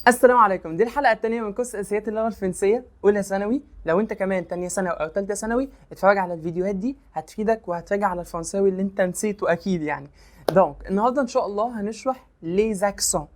السلام عليكم. دي الحلقة الثانية من كورس أساسيات اللغة الفرنسية أولى ثانوي. لو أنت كمان تانية ثانوي أو تالتة ثانوي اتفرج على الفيديوهات دي، هتفيدك وهتراجع على الفرنساوي اللي أنت نسيته أكيد يعني. دونك النهاردة إن شاء الله هنشرح ليز أكسون،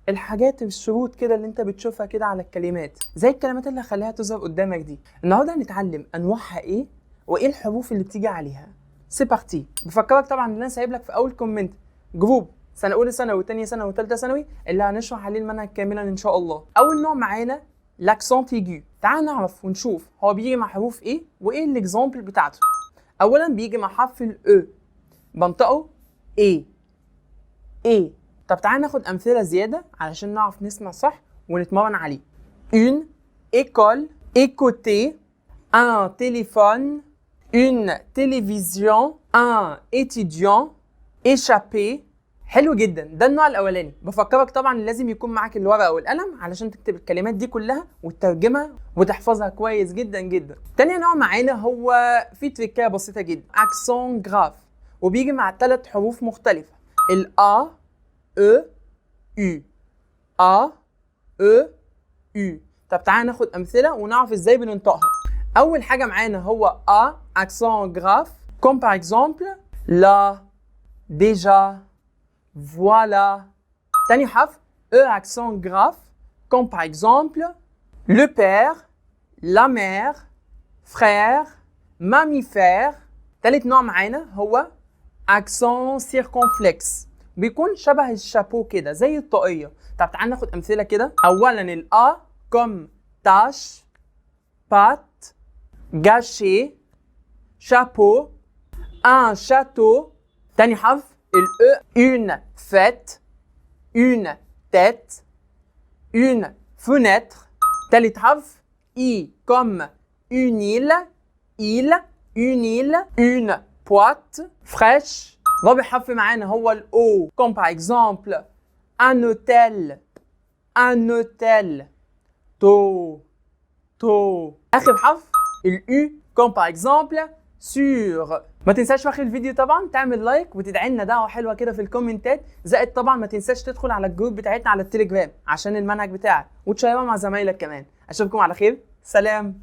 الحاجات الشروط كده اللي أنت بتشوفها كده على الكلمات، زي الكلمات اللي هخليها تظهر قدامك دي. النهاردة هنتعلم أنواعها إيه وإيه الحروف اللي بتيجي عليها. سي بارتي. بفكرك طبعا إن أنا سايب لك في أول كومنت جروب سنة أولى ثانوي وثانية ثانوي وثالثة ثانوي اللي هنشرح عليه المنهج كاملا إن شاء الله. أول نوع معانا لاكسونت ايجو. تعال نعرف ونشوف هو بيجي مع حروف إيه وإيه الإكزامبل بتاعته. أولا بيجي مع حرف الأو، بنطقه إيه إيه. طب تعال ناخد أمثلة زيادة علشان نعرف نسمع صح ونتمرن عليه. une école, écouter, un téléphone, une télévision, un étudiant, échapper. حلو جدا، ده النوع الاولاني. بفكرك طبعا لازم يكون معاك الورقه والقلم علشان تكتب الكلمات دي كلها وتترجمها وتحفظها كويس جدا جدا. تاني نوع معانا هو في تريكايه بسيطه جدا، اكسون جراف، وبيجي مع 3 حروف مختلفه، الA E U A E U. طب تعالى ناخد امثله ونعرف ازاي بننطقها. اول حاجه معانا هو A accent grave comme par exemple la, déjà, voilà. تاني حرف E accent grave comme par exemple le père, la mère, frère, mammifère. تالت نوع معانا هو accent circonflexe، بيكون شبه الشابو كده زي الطاقية. طب تعال ناخد أمثلة كده. أولا الA comme tâche, pâte, gâcher, chapeau, un château. تاني حرف الE une fête, une tête, une fenêtre. تالت حرف I comme une île, une île, une boîte fraîche. رابع حرف معانا هو الO comme par exemple un hôtel, un hôtel, تو. آخر حرف الU comme par exemple sur. ما تنساش في اخر الفيديو طبعا تعمل لايك وتدعي لنا دعوه حلوه كده في الكومنتات، زائد طبعا ما تنساش تدخل على الجروب بتاعتنا على التليجرام عشان المنهج بتاعك وتشيره مع زمايلك كمان. اشوفكم على خير، سلام.